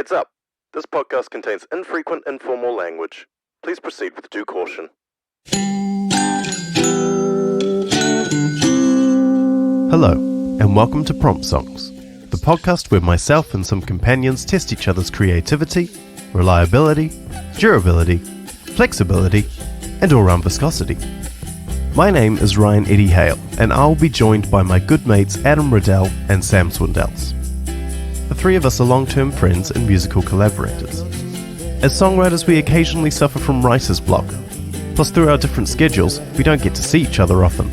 Heads up, this podcast contains infrequent informal language. Please proceed with due caution. Hello, and welcome to Prompt Songs, the podcast where myself and some companions test each other's creativity, reliability, durability, flexibility, and all-round viscosity. My name is Ryan Eddie Hale, and I'll be joined by my good mates Adam Riddell and Sam Swindells. The three of us are long-term friends and musical collaborators. As songwriters, we occasionally suffer from writer's block. Plus, through our different schedules, we don't get to see each other often.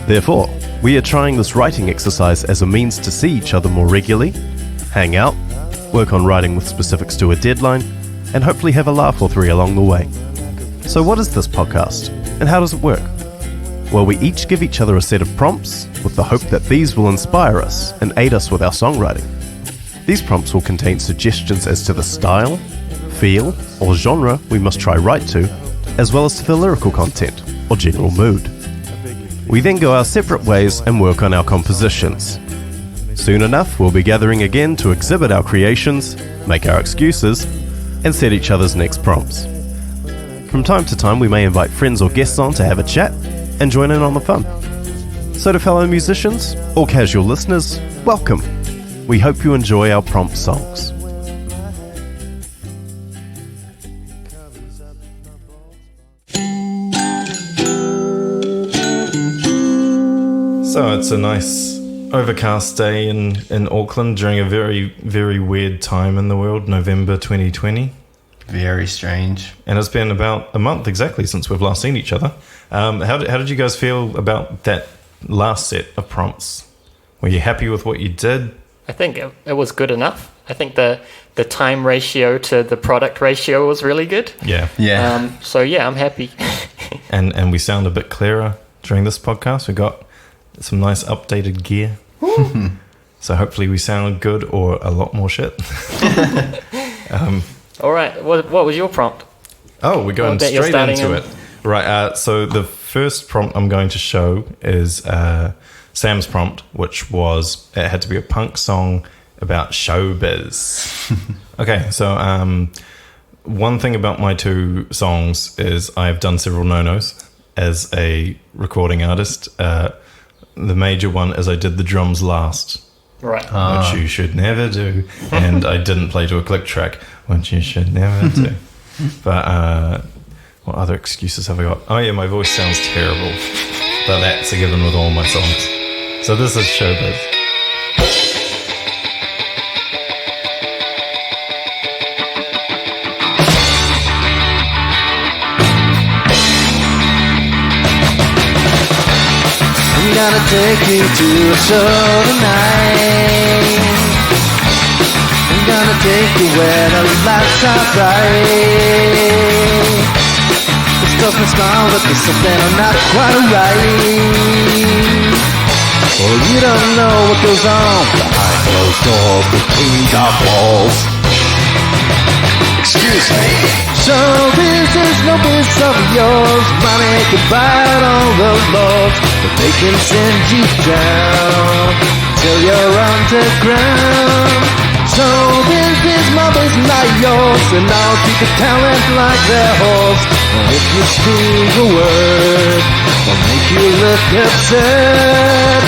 Therefore, we are trying this writing exercise as a means to see each other more regularly, hang out, work on writing with specifics to a deadline, and hopefully have a laugh or three along the way. So what is this podcast, and how does it work? Well, we each give each other a set of prompts with the hope that these will inspire us and aid us with our songwriting. These prompts will contain suggestions as to the style, feel, or genre we must try write to, as well as to the lyrical content, or general mood. We then go our separate ways and work on our compositions. Soon enough, we'll be gathering again to exhibit our creations, make our excuses, and set each other's next prompts. From time to time, we may invite friends or guests on to have a chat and join in on the fun. So to fellow musicians, or casual listeners, welcome. We hope you enjoy our prompt songs. So it's a nice overcast day in Auckland during a very, very weird time in the world, November 2020. Very strange. And it's been about a month exactly since we've last seen each other. How did you guys feel about that last set of prompts? Were you happy with what you did? I think it was good enough. I think the time ratio to the product ratio was really good. Yeah. So yeah, I'm happy. and we sound a bit clearer during this podcast. We got some nice updated gear. So hopefully we sound good or a lot more shit. All right. What was your prompt? Oh, we're going straight into it. Right. So the first prompt I'm going to show is Sam's prompt, which was, it had to be a punk song about showbiz. Okay, so one thing about my two songs is I've done several no-nos as a recording artist. The major one is I did the drums last, right? Which you should never do, and I didn't play to a click track, which you should never do. But what other excuses have I got? Oh yeah, my voice sounds terrible, but that's a given with all my songs. So this is Showbiz. I'm gonna take you to a show tonight. I'm gonna take you where the lights are bright. This stuff may smile, but there's something not quite right. Well, you don't know what goes on behind closed doors between dark walls. Excuse me. Showbiz is no business of yours. Money can buy all the love, but they can send you down till you're underground. Showbiz is my business, not yours, and I'll keep the talent like their horse. And if you speak a word, I'll make you look absurd.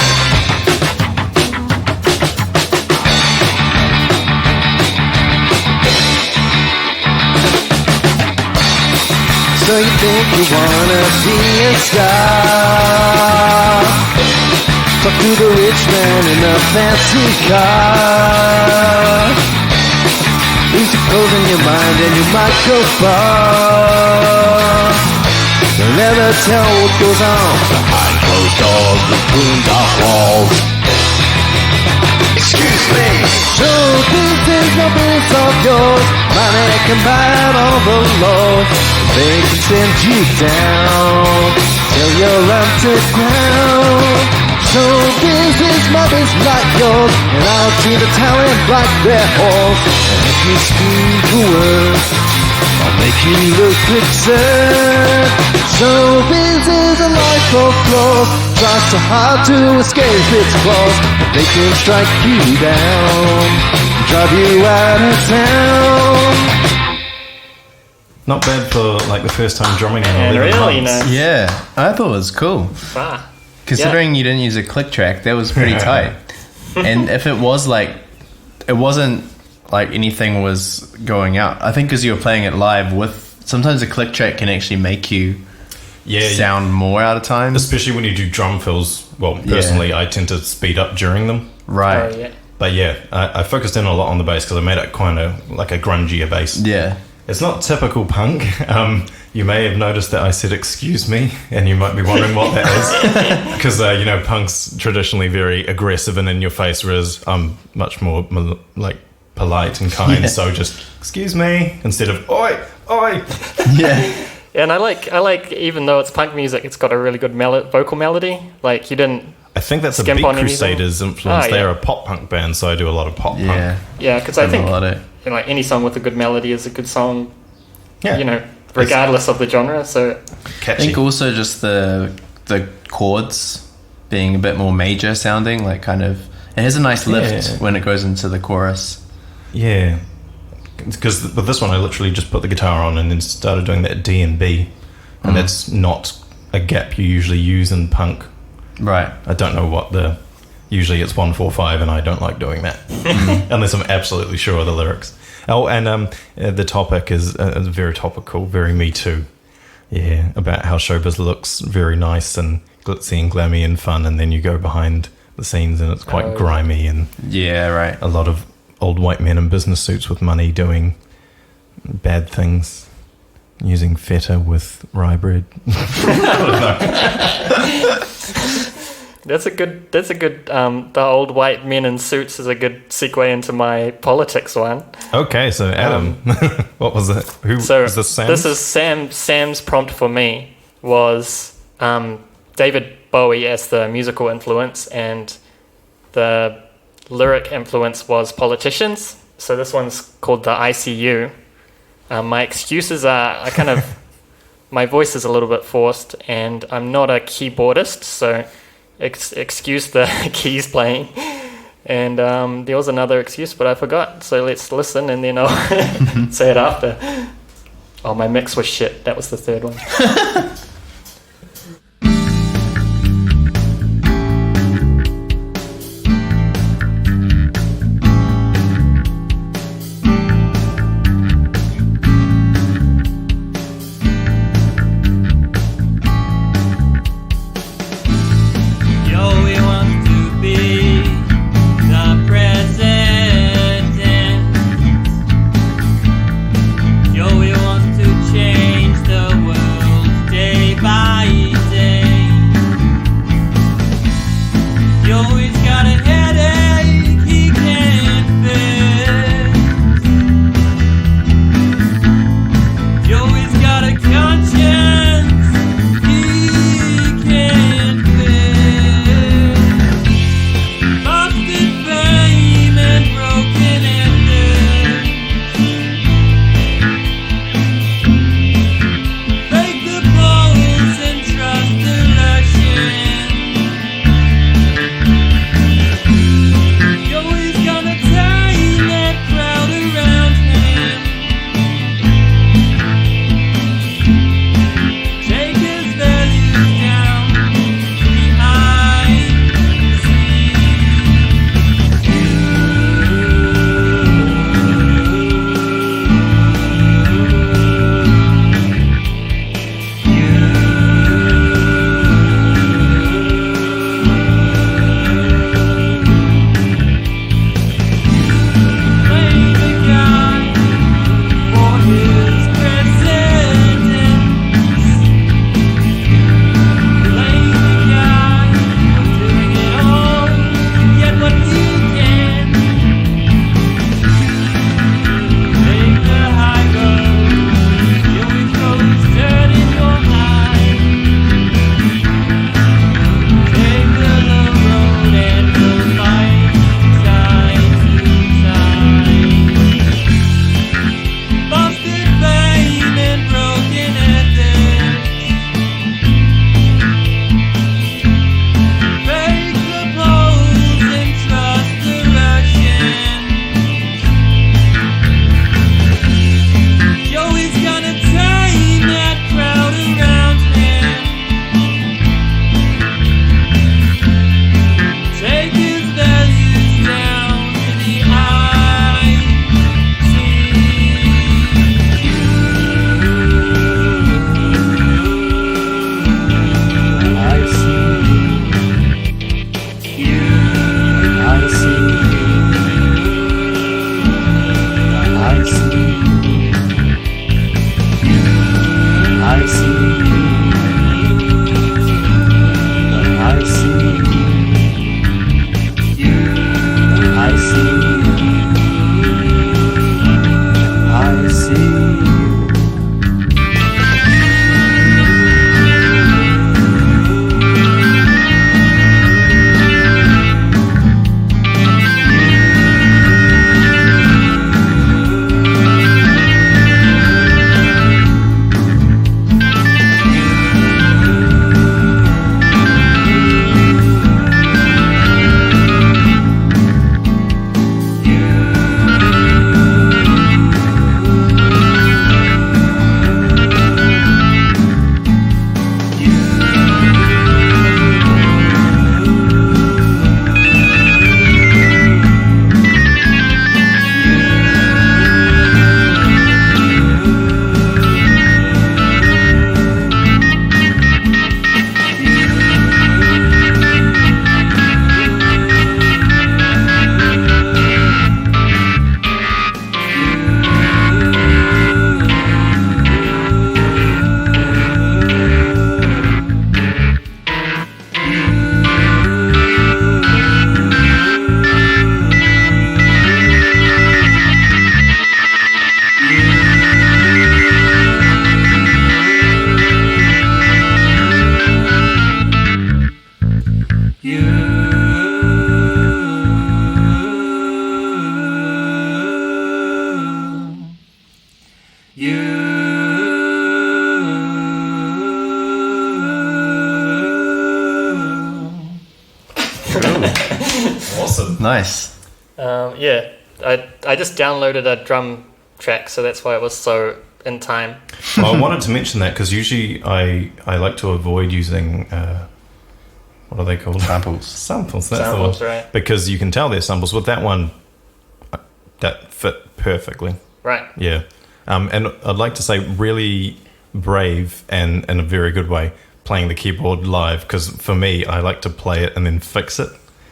So you think you wanna be a star? Talk to the rich man in a fancy car. Easy closing your mind and you might go far. You'll never tell what goes on behind closed doors between dark walls. Excuse me. Showbiz is no business of yours. Money can buy out all the laws. They can send you down till you're underground. Showbiz is my business, not yours, and I'll treat the talent like their horse. And if you speak a word, I'll make you look absurd. Showbiz is a life of flaws. Tries so hard to escape its claws, but they can strike you down, drive you out of town. Not bad for like the first time drumming in And 11 really months. nice. Yeah, I thought it was cool. Ah, Considering you didn't use a click track, that was pretty tight. And if it was like, it wasn't like anything was going out. I think because you were playing it live with, sometimes a click track can actually make you sound more out of time. Especially when you do drum fills. Well, personally, I tend to speed up during them. Right. Oh, yeah. But yeah, I focused in a lot on the bass because I made it kind of like a grungier bass. Yeah. It's not typical punk. You may have noticed that I said "excuse me," and you might be wondering what that is, because you know, punk's traditionally very aggressive and in your face, whereas I'm much more like polite and kind. So just "excuse me" instead of "oi, oi." Yeah. And I like even though it's punk music, it's got a really good vocal melody. Like you didn't. I think that's a Skimp Beat on anything? Crusaders influence. Oh, They're yeah. a pop punk band, so I do a lot of pop punk. Yeah, because I think a lot of, like any song with a good melody is a good song. Yeah. You know, regardless of the genre. So I Catchy. think also just the chords being a bit more major sounding, like kind of, it has a nice lift when it goes into the chorus. Yeah, because with this one I literally just put the guitar on and then started doing that D and B, and that's not a gap you usually use in punk. Right. I don't know what usually it's 1-4-5, and I don't like doing that unless I'm absolutely sure of the lyrics. Oh, and the topic is very topical, very Me Too. Yeah, about how showbiz looks very nice and glitzy and glammy and fun, and then you go behind the scenes and it's quite grimy and Right. a lot of old white men in business suits with money doing bad things, using feta with rye bread. that's a good. The old white men in suits is a good segue into my politics one. Okay, so Adam, what was it? Who So was this? Sam? this is Sam's prompt for me was David Bowie as the musical influence, and the lyric influence was politicians. So this one's called the ICU. My excuses are my voice is a little bit forced, and I'm not a keyboardist, so excuse the keys playing. And there was another excuse, but I forgot. So let's listen, and then I'll say it after. Oh, my mix was shit. That was the third one. Nice. Yeah, I just downloaded a drum track, so that's why it was so in time. Well, I wanted to mention that because usually I like to avoid using what are they called? Samples. Samples. That's Samples, the one. right. Because you can tell they're samples. With that one, that fit perfectly. Right. Yeah. And I'd like to say really brave and in a very good way playing the keyboard live, because for me, I like to play it and then fix it.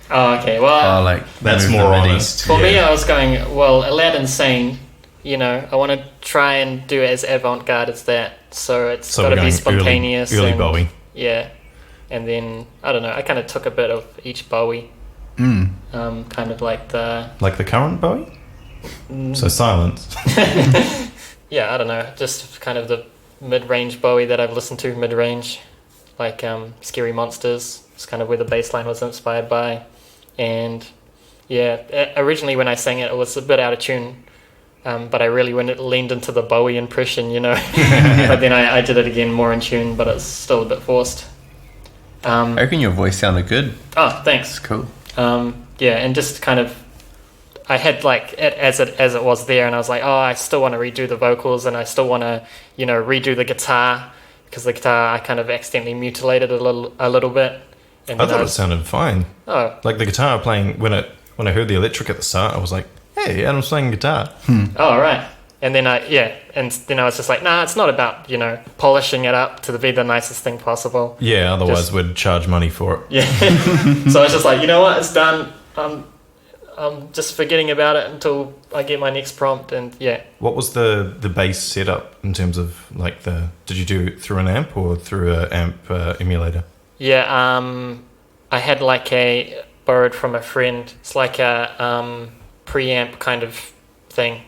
Oh, okay. Well, That's move more the MIDI. honest. for me, Yeah. I was going, well, Aladdin's Sane, you know, I want to try and do it as avant-garde as that. So it's So got we're to be going spontaneous. early and, Bowie. Yeah. And then, I don't know, I kind of took a bit of each Bowie. Mm. Kind of like the... Like the current Bowie? So silence. Yeah, I don't know, just kind of the mid-range Bowie that I've listened to, mid-range. Like Scary Monsters. It's kind of where the bass line was inspired by. And yeah, originally when I sang it, it was a bit out of tune. But I really leaned into the Bowie impression, you know. But then I did it again more in tune, but it's still a bit forced. I reckon your voice sounded good. Oh, thanks. It's cool. Yeah, and just kind of, I had like it as it was there, and I was like, oh, I still want to redo the vocals, and I still want to, you know, redo the guitar, because the guitar I kind of accidentally mutilated a little bit. And I then thought it sounded fine. Oh, Like the guitar playing, when I heard the electric at the start, I was like, hey, Adam's playing guitar. oh, right. And then I was just like, nah, it's not about, you know, polishing it up to be the nicest thing possible. Yeah, otherwise Just- we'd charge money for it. Yeah. So I was just like, you know what, it's done. I'm just forgetting about it until I get my next prompt, and yeah. What was the bass setup in terms of like did you do it through an amp or through an amp emulator? Yeah, I had like borrowed from a friend. It's like a preamp kind of thing.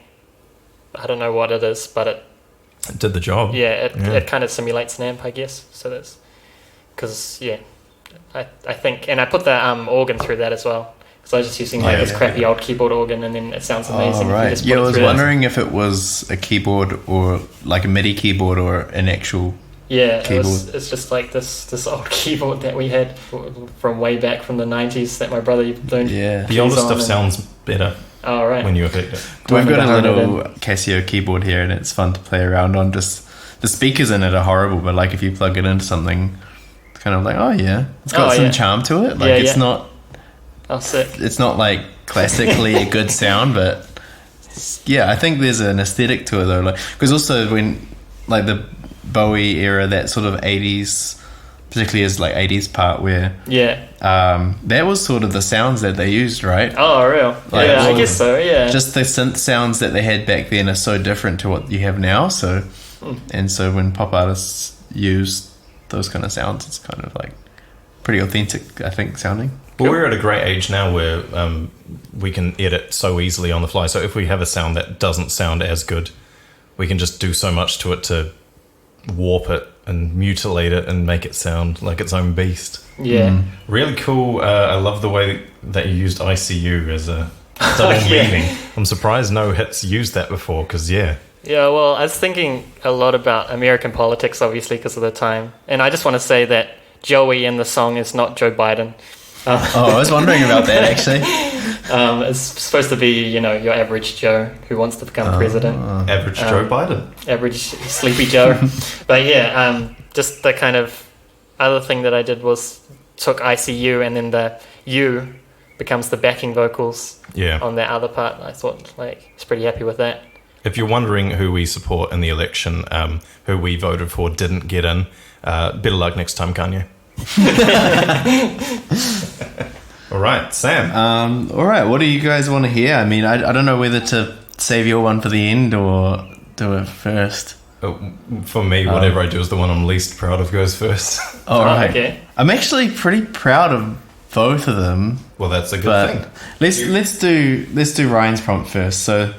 I don't know what it is, but it Did the job. it kind of simulates an amp, I guess. So that's because I think, and I put the organ through that as well. So I was just using like this crappy old keyboard organ, and then it sounds amazing. Oh, if you right. just Yeah, put I it was through wondering if it was a keyboard or like a MIDI keyboard or an actual... Yeah, keyboard. it's just like this old keyboard that we had from way back from the 90s that my brother learned. Yeah. The older keys on stuff and- sounds better Oh, right. when you affect it. We've got a downloaded little Casio keyboard here, and it's fun to play around on. Just the speakers in it are horrible, but like if you plug it into something, it's kind of like, oh yeah, it's got some charm to it. Like Yeah, it's yeah. not, Oh, sick. it's not like classically a good sound, but yeah, I think there's an aesthetic to it though. Like because also when like the Bowie era, that sort of 80s, particularly as like 80s part where Yeah. that was sort of the sounds that they used, right? Oh, real? Like, yeah, I well, guess so, yeah. Just the synth sounds that they had back then are so different to what you have now. So, and so when pop artists use those kind of sounds, it's kind of like pretty authentic, I think, sounding. Well, we're at a great age now where we can edit so easily on the fly. So if we have a sound that doesn't sound as good, we can just do so much to it to warp it and mutilate it and make it sound like its own beast. Yeah. Really cool. I love the way that you used ICU as a double Yeah. meaning. I'm surprised no hits used that before because, yeah. Yeah, well, I was thinking a lot about American politics, obviously, because of the time. And I just want to say that Joey in the song is not Joe Biden. Oh, I was wondering about that actually. It's supposed to be, you know, your average Joe who wants to become president. Average Joe Biden. Average sleepy Joe. But yeah, just the kind of other thing that I did was took ICU and then the U becomes the backing vocals Yeah. on that other part. I thought, like, I was pretty happy with that. If you're wondering who we support in the election, who we voted for didn't get in, better luck next time, Kanye. All right, Sam. All right, what do you guys want to hear? I mean, I don't know whether to save your one for the end or do it first. For me, whatever I do is the one I'm least proud of goes first. All right. Okay. I'm actually pretty proud of both of them. Well, that's a good But thing. let's do Ryan's prompt first. So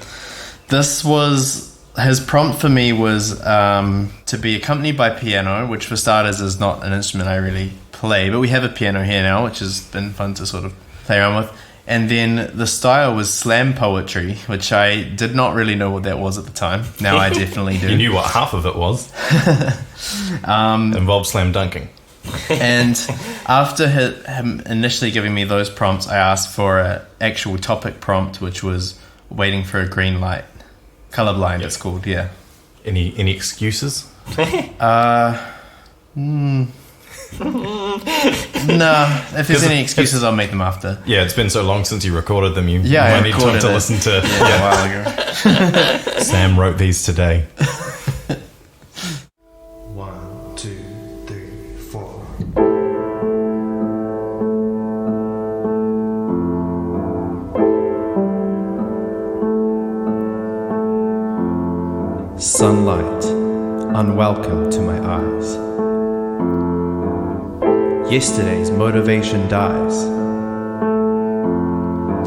this was his prompt for me was to be accompanied by piano, which for starters is not an instrument I really play, but we have a piano here now, which has been fun to sort of play around with. And then the style was slam poetry, which I did not really know what that was at the time. Now I definitely do. You knew what half of it was. Involved slam dunking. And after him initially giving me those prompts, I asked for an actual topic prompt, which was waiting for a green light. Colourblind, it's called, yeah. Any excuses? No, if there's any excuses, I'll make them after. Yeah, it's been so long since you recorded them. You Yeah, I might need time recorded to it. listen to. A while ago. Sam wrote these today. 1, 2, 3, 4. Sunlight, unwelcome to my eyes. Yesterday's motivation dies.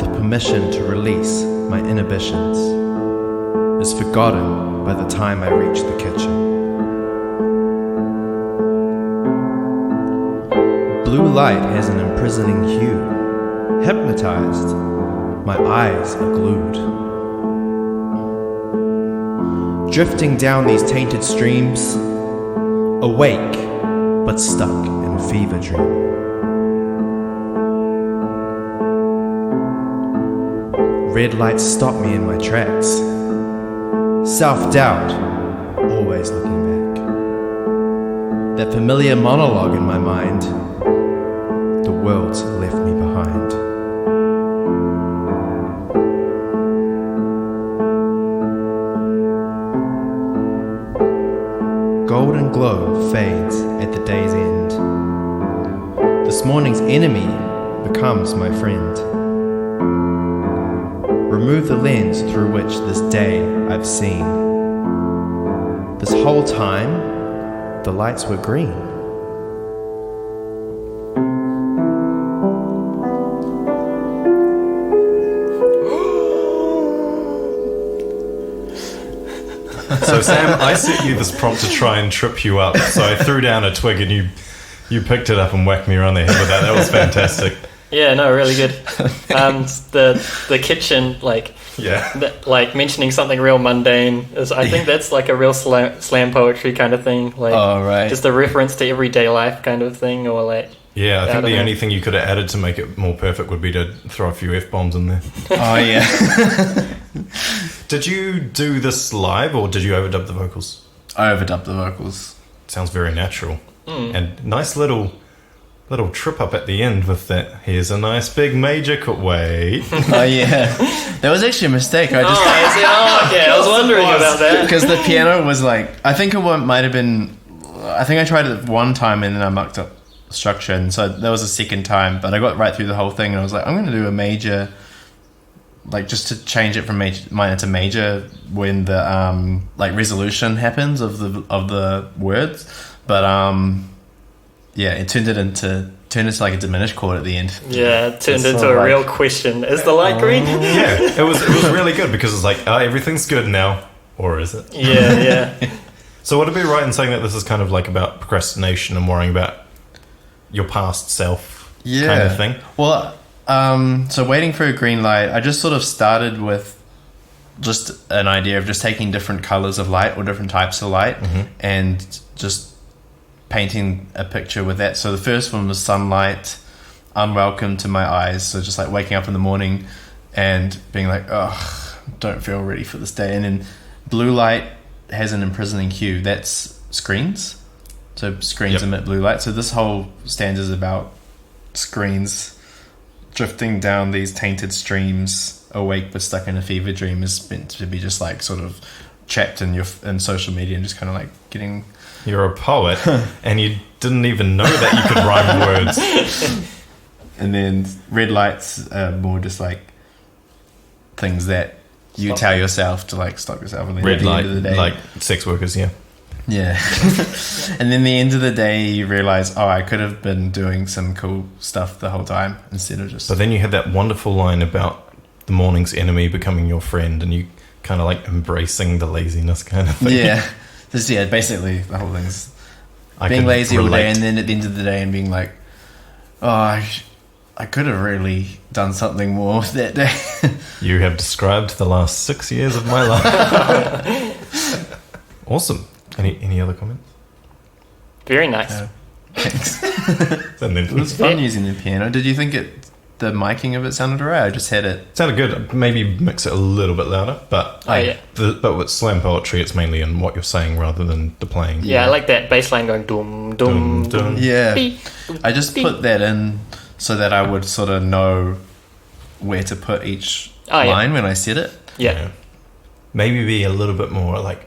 The permission to release my inhibitions is forgotten by the time I reach the kitchen. Blue light has an imprisoning hue. Hypnotized, my eyes are glued. Drifting down these tainted streams, awake but stuck in a fever dream. Red lights stop me in my tracks. Self-doubt, always looking back. That familiar monologue in my mind, the world's left me behind. Golden glow fades at the day's end. This morning's enemy becomes my friend. Remove the lens through which this day I've seen. This whole time, the lights were green. So Sam, I set you this prompt to try and trip you up. So I threw down a twig and you picked it up and whacked me around the head with that. That was fantastic. Yeah, no, really good. The kitchen, like mentioning something real mundane is, I think that's like a real slam poetry kind of thing. Like, right. just a reference to everyday life kind of thing, or like. Yeah, I think the know. only thing you could have added to make it more perfect would be to throw a few F-bombs in there. Oh, yeah. Did you do this live or did you overdub the vocals? I overdubbed the vocals. Sounds very natural. And nice little trip up at the end with that. Here's a nice big major wait. Oh, yeah. That was actually a mistake. I just I was wondering about that. because the piano was like, I think it might have been, I think I tried it one time and then I mucked up structure, and so that was the second time, but I got right through the whole thing and I was like, I'm going to do a major, like just to change it from minor to major when the like resolution happens of the words, but yeah, it turned into like a diminished chord at the end. Yeah, it turned into a real question. Is the light green? Yeah, it was really good because it's like, everything's good now, or is it? Yeah. So would it be right in saying that this is kind of like about procrastination and worrying about your past self kind of thing? Well, so waiting for a green light, I just sort of started with just an idea of just taking different colors of light or different types of light and just painting a picture with that. So the first one was sunlight, unwelcome to my eyes. So just like waking up in the morning and being like, oh, don't feel ready for this day. And then blue light has an imprisoning hue. That's screens. So screens emit blue light. So this whole stanza is about screens drifting down these tainted streams, awake but stuck in a fever dream, is meant to be just like sort of trapped in social media and just kind of like getting. You're a poet and you didn't even know that you could rhyme words. And then red lights are more just like things that you tell yourself to like stop yourself. And then Red at the light, end of the day, like sex workers, yeah. Yeah. And then the end of the day, you realize, I could have been doing some cool stuff the whole time instead of just. But then you had that wonderful line about the morning's enemy becoming your friend, and you kind of like embracing the laziness kind of thing. Yeah. Just, basically the whole thing's being lazy all day, and then at the end of the day and being like, I could have really done something more that day. You have described the last 6 years of my life. Awesome. Any other comments? Very nice. Thanks. And It was then fun using the piano. Did you think the miking of it sounded alright? I just had it. sounded good. Maybe mix it a little bit louder, but yeah. but with slam poetry, it's mainly in what you're saying rather than the playing. Yeah, I like that bass line going dum dum Dum, dum. dum. Yeah. Beep, I just beep. put that in so that I would sort of know where to put each Oh, yeah. line when I said it. Yeah. Maybe be a little bit more like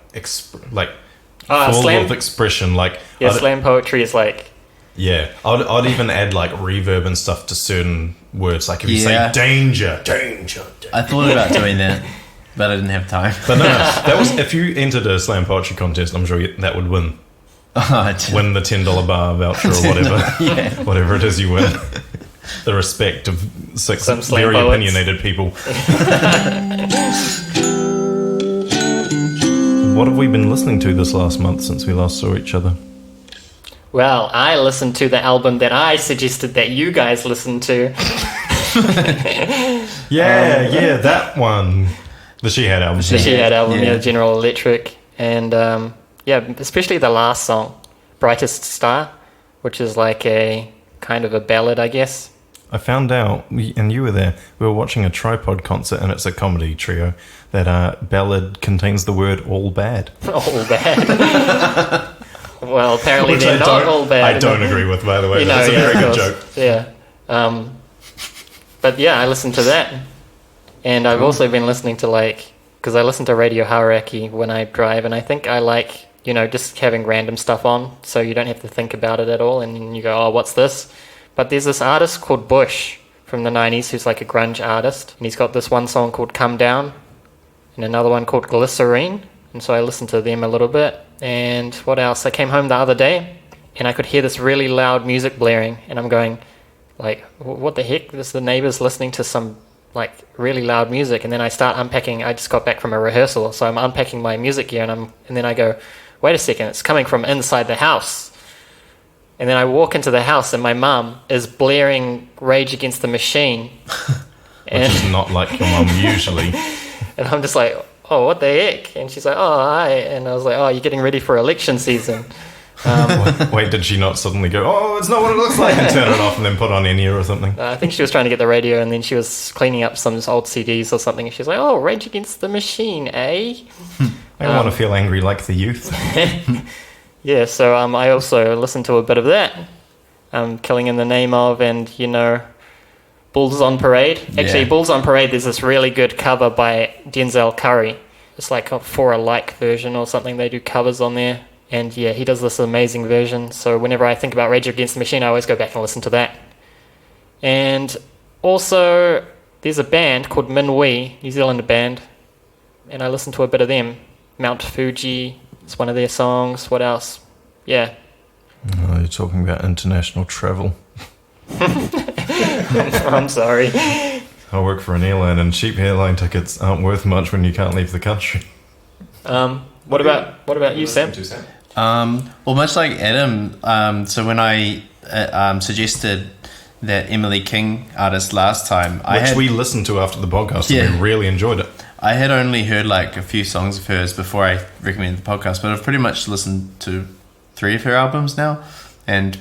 Ah, full slam- of expression. Like Yeah, I'd- slam poetry is like yeah, I'd even add like reverb and stuff to certain words. Like if you Yeah. say danger, danger. I thought about doing that, but I didn't have time. But no, that was if you entered a slam poetry contest, I'm sure that would win win the $10 bar voucher or whatever, Yeah. whatever it is you win. The respect of six Some slam very poets. opinionated people. What have we been listening to this last month since we last saw each other? well, I listened to the album that I suggested that you guys listen to. Yeah, that one. The She Had album. The She Had album, Yeah. yeah, General Electric, and yeah, especially the last song, Brightest Star, which is like a kind of a ballad, I guess. I found out, and you were there, we were watching a Tripod concert, and it's a comedy trio, that ballad contains the word all bad. All bad. Well, apparently Which they're not all bad. I don't agree with, by the way. You know, That's a yeah, very of good course. joke. Yeah. But yeah, I listened to that. And I've also been listening to because I listen to Radio Hauraki when I drive, and I think I like, just having random stuff on, so you don't have to think about it at all, and then you go, oh, what's this? But there's this artist called Bush from the 90s who's like a grunge artist, and he's got this one song called Come Down, and another one called Glycerine, and so I listened to them a little bit. And what else? I came home the other day, and I could hear this really loud music blaring, and I'm going, what the heck? This the neighbors listening to some really loud music. And then I start unpacking. I just got back from a rehearsal, so I'm unpacking my music gear, and then I go, wait a second, it's coming from inside the house. And then I walk into the house, and my mum is blaring Rage Against the Machine. Which is not like your mum usually. And I'm just like, oh, what the heck? And she's like, oh, hi. And I was like, oh, you're getting ready for election season. Wait, did she not suddenly go, oh, it's not what it looks like, and turn it off and then put on Enya or something? I think she was trying to get the radio, and then she was cleaning up some old CDs or something. And she's like, oh, Rage Against the Machine, eh? I don't want to feel angry like the youth. Yeah, so I also listened to a bit of that. Killing in the Name of, and, Bulls on Parade. Actually, Yeah. Bulls on Parade, there's this really good cover by Denzel Curry. It's like a For a Like version or something. They do covers on there. And yeah, he does this amazing version. So whenever I think about Rage Against the Machine, I always go back and listen to that. And also, there's a band called Minwee, New Zealand band. And I listen to a bit of them. Mount Fuji, it's one of their songs. What else? Yeah. Oh, you're talking about international travel. I'm sorry. I work for an airline, and cheap airline tickets aren't worth much when you can't leave the country. What about you, Sam? Well, much like Adam, so when I suggested that Emily King artist last time, Which we listened to after the podcast, and we really enjoyed it. I had only heard a few songs of hers before I recommended the podcast, but I've pretty much listened to 3 of her albums now, and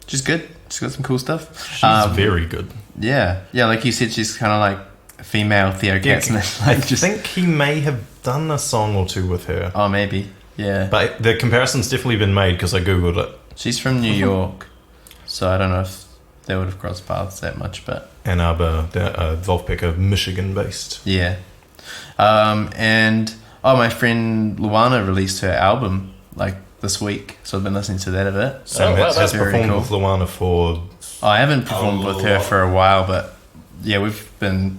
she's good. She's got some cool stuff. She's very good. Yeah, like you said, she's kind of like a female Theo Katzman. I think he may have done a song or two with her. Oh, maybe. Yeah. But the comparison's definitely been made because I googled it. She's from New York, so I don't know if they would have crossed paths that much, but... Ann Arbor, Wolfpack, Michigan-based. Yeah. And my friend Luana released her album this week, so I've been listening to that a bit. Sam wow, has that's performed cool. with Luana for... I haven't performed with her for a while, but yeah, we've been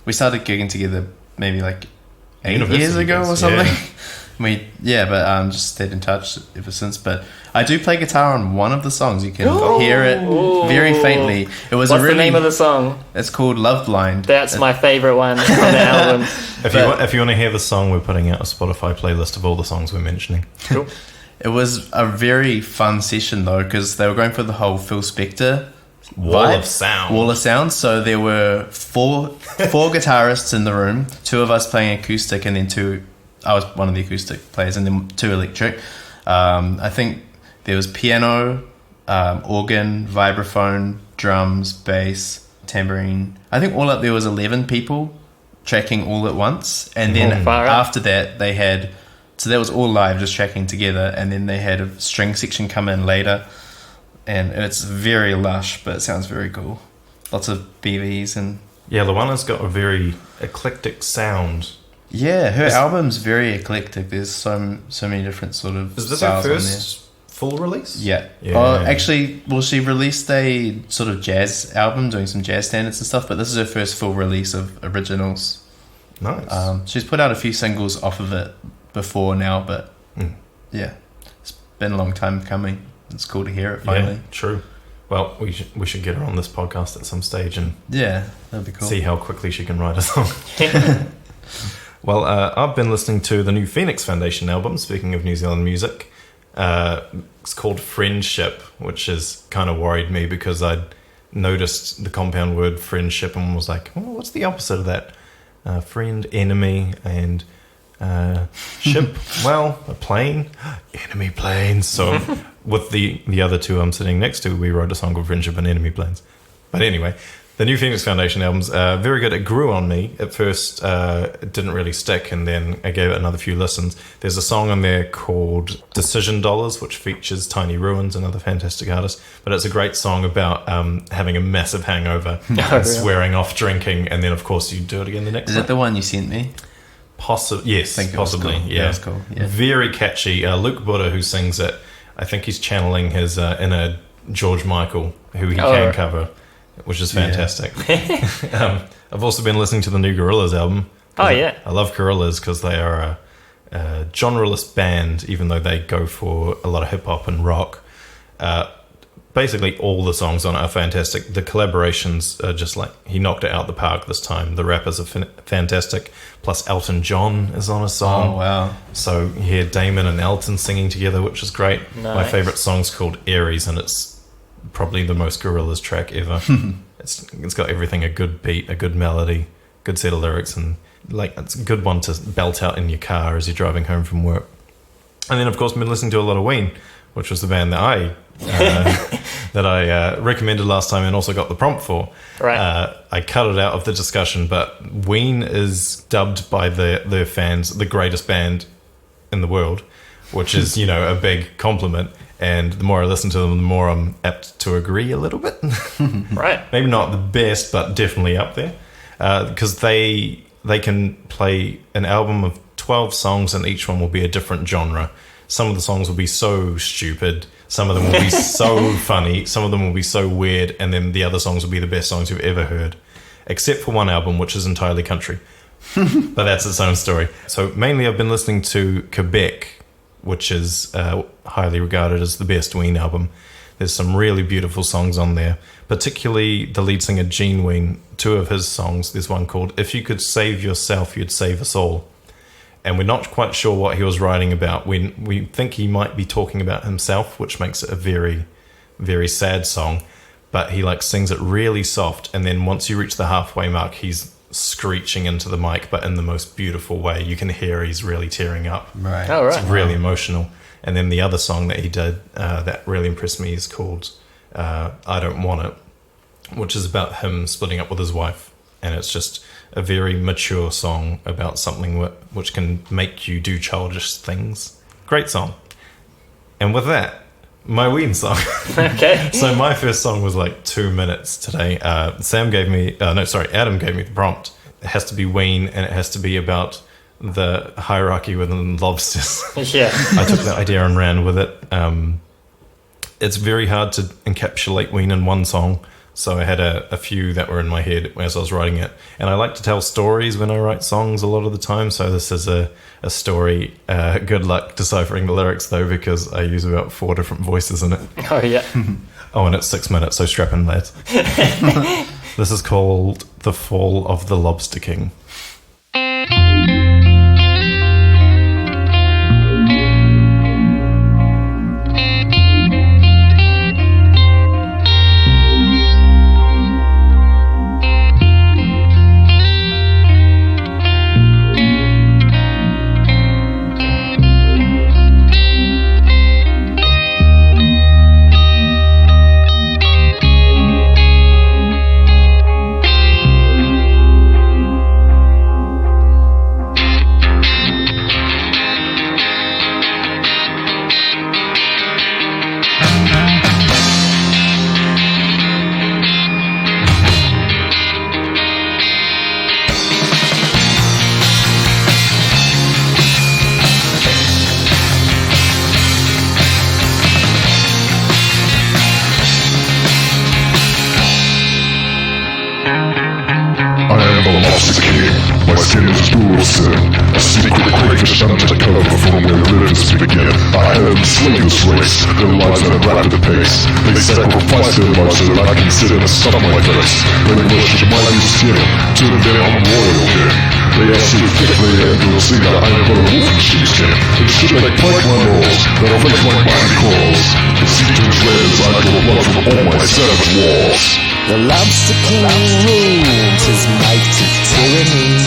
we started gigging together maybe 8 University years ago days, or something. yeah. But just stayed in touch ever since. But I do play guitar on one of the songs. You can hear it very faintly. It was What's a really, the name of the song? It's called Love Blind. That's my favorite one on the album. If you want to hear the song, we're putting out a Spotify playlist of all the songs we're mentioning. Cool. It was a very fun session though, because they were going for the whole Phil Spector Wall vibe. of sound. Wall of sound. So there were four guitarists in the room, 2 of us playing acoustic, and then 2. I was one of the acoustic players, and then 2 electric. I think there was piano, organ, vibraphone, drums, bass, tambourine. I think all up there was 11 people tracking all at once. And then Far out. after that, they had... So that was all live, just tracking together. And then they had a string section come in later. And it's very lush, but it sounds very cool. Lots of BVs and... Yeah, Luana's got a very eclectic sound. Yeah, her album's very eclectic. There's so many different sort of Is this her styles on first full release? there. Yeah. Oh, actually, well, she released a sort of jazz album doing some jazz standards and stuff, but this is her first full release of originals. Nice. She's put out a few singles off of it before now, but yeah, it's been a long time coming. It's cool to hear it finally. Yeah, true. Well, we should get her on this podcast at some stage and Yeah, that'd be cool. see how quickly she can write a song. Well, I've been listening to the new Phoenix Foundation album, speaking of New Zealand music. It's called Friendship, which has kind of worried me because I'd noticed the compound word friendship and was like, oh, what's the opposite of that? Friend, enemy, and ship. Well, a plane, enemy planes. So with the other two I'm sitting next to, we wrote a song called Friendship and Enemy Planes. But anyway, the new Phoenix Foundation album's very good. It grew on me. At first, it didn't really stick, and then I gave it another few listens. There's a song on there called Decision Dollars, which features Tiny Ruins, another fantastic artist. But it's a great song about having a massive hangover, and swearing off drinking, and then, of course, you do it again the next Is night. it the one you sent me? Yes, think it was possibly. cool. Yeah, Yeah, it's cool. Yeah. Very catchy. Luke Buddha, who sings it, I think he's channeling his inner George Michael, who he can cover, which is fantastic. I've also been listening to the new Gorillaz album. I love Gorillaz because they are a genreless band, even though they go for a lot of hip hop and rock. Basically, all the songs on it are fantastic. The collaborations are just like, he knocked it out the park this time. The rappers are fantastic. Plus, Elton John is on a song. Oh, wow. So you hear Damon and Elton singing together, which is great. Nice. My favourite song's called Aries, and it's probably the most Gorillaz track ever. It's got everything, a good beat, a good melody, good set of lyrics, and like it's a good one to belt out in your car as you're driving home from work. And then, of course, I've been listening to a lot of Ween, which was the band that I recommended last time and also got the prompt for. Right. I cut it out of the discussion, but Ween is dubbed by their fans the greatest band in the world, which is, a big compliment. And the more I listen to them, the more I'm apt to agree a little bit. Right. Maybe not the best, but definitely up there. Because they can play an album of 12 songs and each one will be a different genre. Some of the songs will be so stupid. Some of them will be so funny. Some of them will be so weird. And then the other songs will be the best songs you've ever heard. Except for one album, which is entirely country. But that's its own story. So mainly I've been listening to Quebec, which is highly regarded as the best Ween album. There's some really beautiful songs on there, particularly the lead singer Gene Ween. Two of his songs, there's one called If You Could Save Yourself, You'd Save Us All. And we're not quite sure what he was writing about. We think he might be talking about himself, which makes it a very, very sad song. But he sings it really soft, and then once you reach the halfway mark, he's screeching into the mic, but in the most beautiful way. You can hear he's really tearing up. Right. Oh, right. It's really emotional. And then the other song that he did that really impressed me is called I Don't Want It, which is about him splitting up with his wife. And it's just a very mature song about something which can make you do childish things. Great song. And with that, my Ween song. Okay. So my first song was 2 minutes today. Adam gave me the prompt. It has to be Ween, and it has to be about the hierarchy within Lobsters. Yeah. I took that idea and ran with it. It's very hard to encapsulate Ween in one song, so I had a few that were in my head as I was writing it. And I like to tell stories when I write songs a lot of the time, so this is a story. Good luck deciphering the lyrics, though, because I use about 4 different voices in it. Oh, yeah. Oh, and it's 6 minutes, so strap in, lads. This is called The Fall of the Lobster King. begin. I had them slay this race, their lives at a rapid pace. They sacrifice their lives so that I can sit in a stuff my face. They worship my new skin, to the day I'm royal king. They are so thick they end to see that I am but a wolf in sheepskin. And should they bite my balls, they'll face like mighty claws. The sea turns red as I draw blood from all my savage walls. The Lobster King rules his mighty tyranny,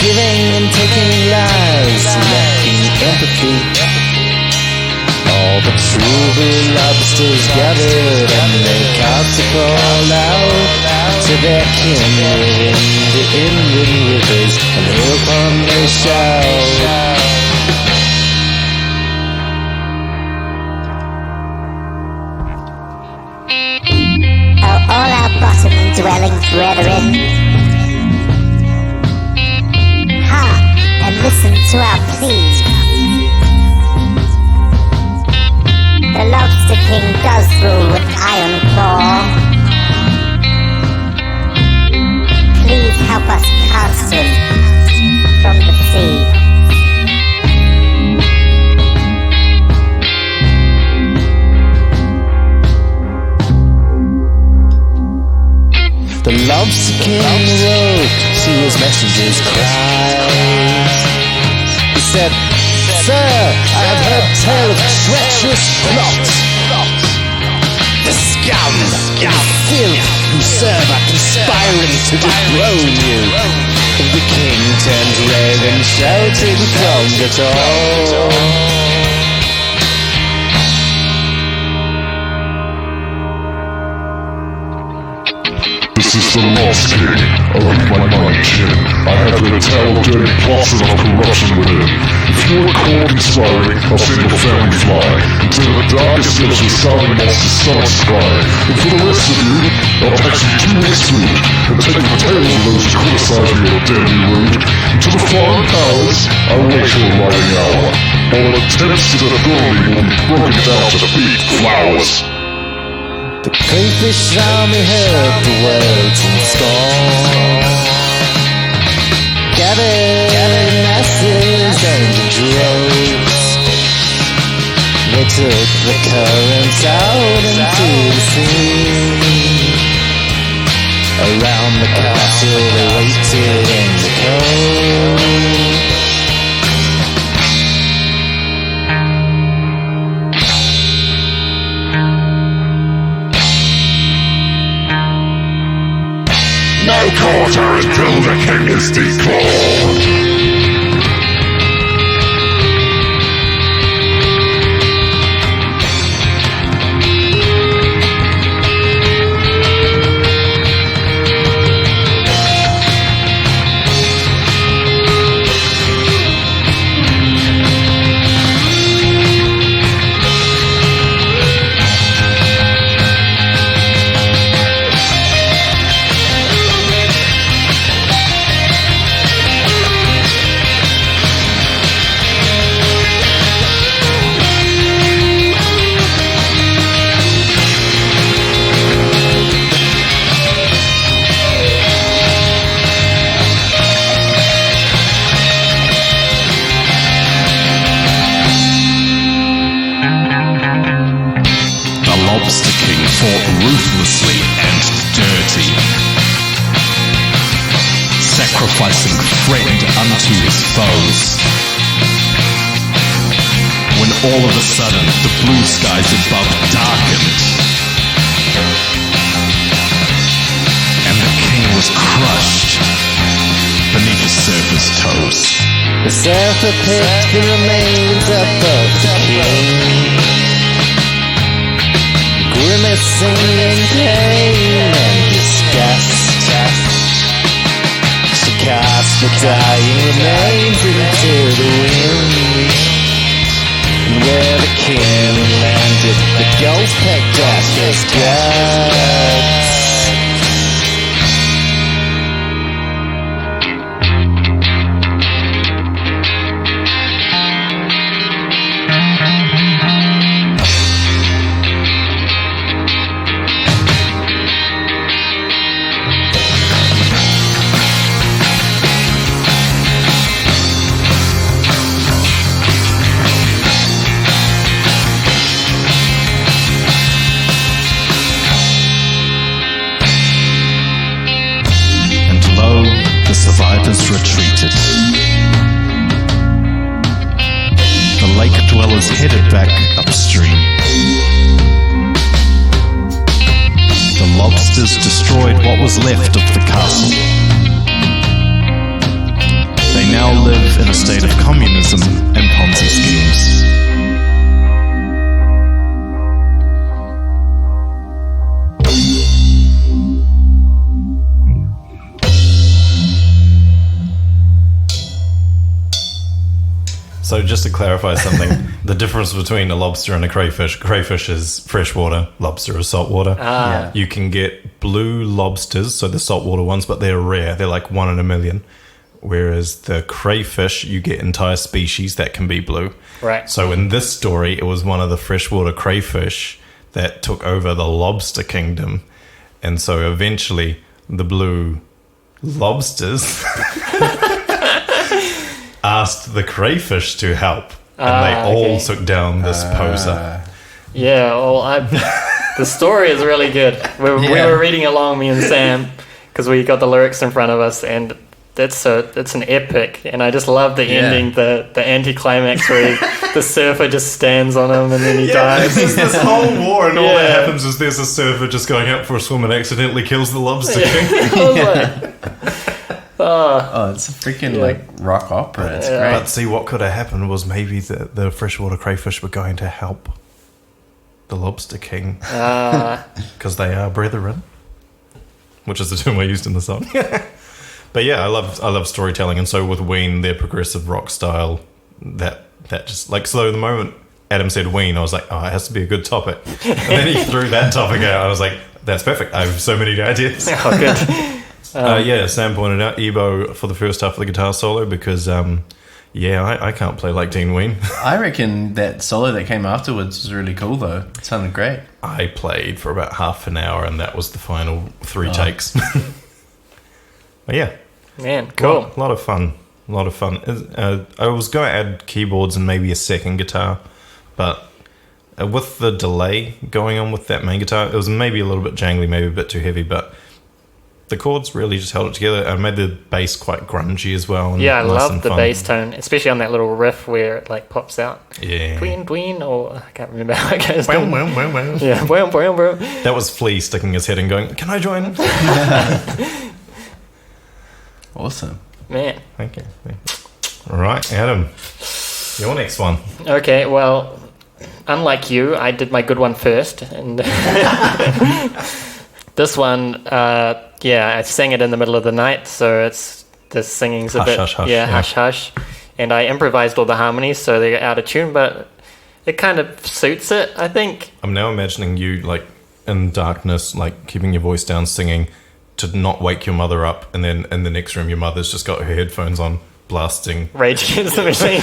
giving and taking lives, lacking empathy. All the true blue lobsters gathered and they cast a call out to their kin within the inland rivers, and hereupon they shout. All our bottom-dwelling brethren, hark and listen to our plea. The Lobster King does rule with iron claw. Please help us cast him from the sea. The Lobster King wrote to his messengers cries. He said, "Sir, I have heard tell of treacherous plots. The scum and filth who serve are conspiring to dethrone you." The king turned red and shouted from the top. This is the Lost King, I read my mighty chin. I have the tale of dirty plots and of corruption within. If you are caught conspiring, I'll send your family fly into the darkest depths of sounding monsters stomach sky. And for the rest of you, I'll tax you 2 weeks food, and take the tails of those who criticize me or dare me rude. To the foreign powers, I wait your arriving hour. All attempts to destroy me will be broken down to beat flowers. The crayfish army heard the words in scorn, gathered in masses and in droves. They took the currents out into the sea. Around the castle they waited in the cold. No quarter until the king is declared. Ruthlessly and dirty, sacrificing friend unto his foes. When all of a sudden the blue skies above darkened, and the king was crushed beneath the surface toes. The surfer picked the remains above the king, grimacing in pain and disgust. She cast the dying remains into the wind, and where the king landed, the gulls pecked at his guts. headed back upstream. The lobsters destroyed what was left of the castle. They now live in a state of communism and Ponzi schemes. So just to clarify something, the difference between a lobster and a crayfish is freshwater, lobster is saltwater. Yeah. You can get blue lobsters, so the saltwater ones, but they're rare. They're like 1 in a million. Whereas the crayfish, you get entire species that can be blue. Right. So in this story, it was one of the freshwater crayfish that took over the lobster kingdom. And so eventually the blue lobsters asked the crayfish to help. And they all took down this poser. Yeah, well, the story is really good. We were reading along, me and Sam, because we got the lyrics in front of us, and it's an epic. And I just love the ending, the anticlimax where the surfer just stands on him and then he dies. There's this whole war, and all that happens is there's a surfer just going out for a swim and accidentally kills the lobster king. It's a freaking like rock opera. It's great. But see, what could have happened was maybe the freshwater crayfish were going to help the lobster king because they are brethren, which is the term I used in the song. But yeah, I love storytelling, and so with Ween, their progressive rock style, that just like, so the moment Adam said Ween, I was like, oh, it has to be a good topic, and then he threw that topic out. I was like, that's perfect. I have so many ideas. Oh, good. Sam pointed out Ebo for the first half of the guitar solo because, I can't play like Dean Ween. I reckon that solo that came afterwards was really cool, though. It sounded great. I played for about half an hour, and that was the final 3 takes. But yeah. Man, cool. A lot of fun. I was going to add keyboards and maybe a second guitar, but with the delay going on with that main guitar, it was maybe a little bit jangly, maybe a bit too heavy, but the chords really just held it together. I made the bass quite grungy as well. Yeah, I love the bass tone, especially on that little riff where it like pops out. Yeah. Dween, dween, or I can't remember how it goes. Wow. Yeah, wow. That was Flea sticking his head and going, "Can I join?" Awesome. Man. Thank you. All right, Adam, your next one. Okay, well, unlike you, I did my good one first, and this one, I sang it in the middle of the night, so the singing's a bit hush hush, and I improvised all the harmonies, so they're out of tune, but it kind of suits it, I think. I'm now imagining you like in darkness, like keeping your voice down, singing to not wake your mother up, and then in the next room your mother's just got her headphones on, blasting Rage Against the Machine.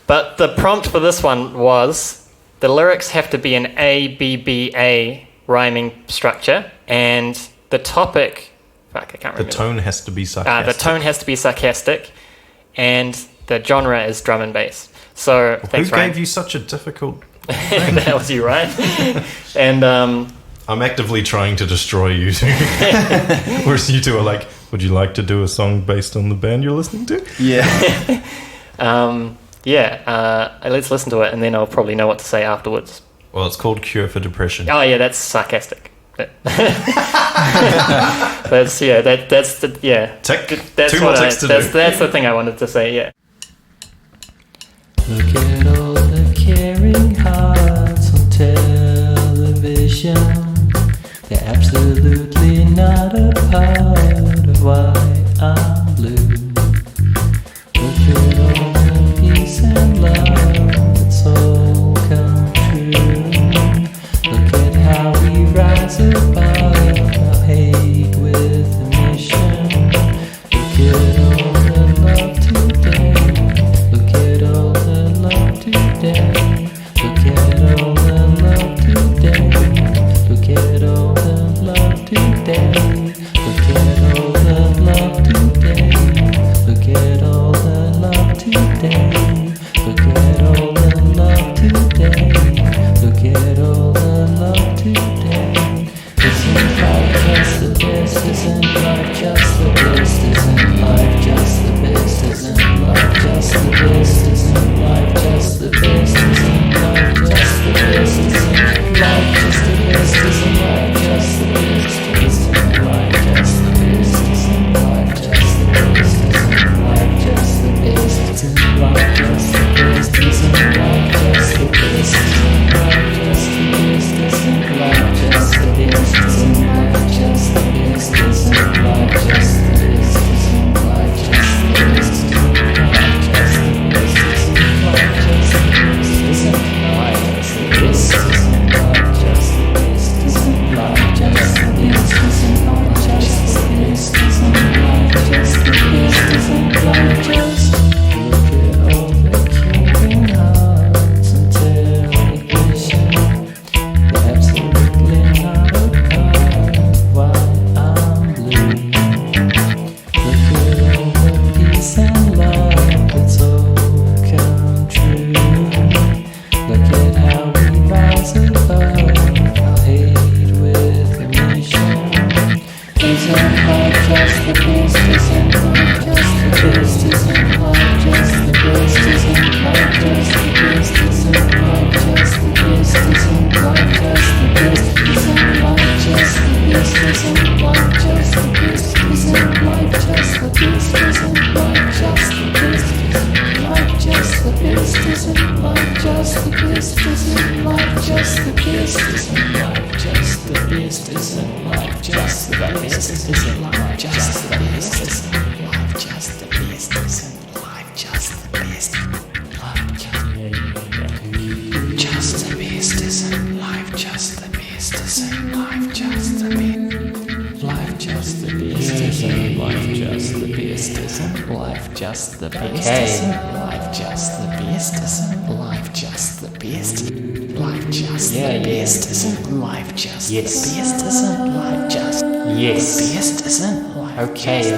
But the prompt for this one was the lyrics have to be an A-B-B-A rhyming structure, and the topic, I can't remember. The tone has to be sarcastic. The tone has to be sarcastic, and the genre is drum and bass. So thanks, Who Ryan. gave you such a difficult That was you, Ryan. And I'm actively trying to destroy you two. Whereas you two are like, would you like to do a song based on the band you're listening to? Yeah. Let's listen to it, and then I'll probably know what to say afterwards. Well, it's called Cure for Depression. Oh yeah, that's sarcastic. That's Tick. That's 2 more ticks to do. That's the thing I wanted to say. Yeah. Look at all the caring hearts on television. They're absolutely not a part of why I'm blue. Look at all the peace and love that's all come true. Look at how we rise above our hate with a mission. Look at all the love today. Look at all the love today. Look at all the love today. Look at all the love today. Look at all the love today. peace and love, it's all come true. Look at how we rise above our hate with a mission. Isn't life just the best? Isn't life just the best? Isn't life just the best? Isn't life just the best? Isn't life just the best? Isn't life just the best? Isn't life just the best? Isn't life just the best? Isn't life just the best? Isn't life just the best? Isn't life just the best? Isn't life just the best? Isn't life just the best? Isn't life just the best? Isn't life just the best? Isn't life just the best? Isn't life just the best? Isn't life just the best? Life just the best? Isn't life just the best? Isn't life just the best? Life just the best? Isn't life just the best? Isn't life just the best? Isn't life just the best? Isn't life just the best? Life just the best? Isn't life just the best? Isn't life just the best? Isn't life okay.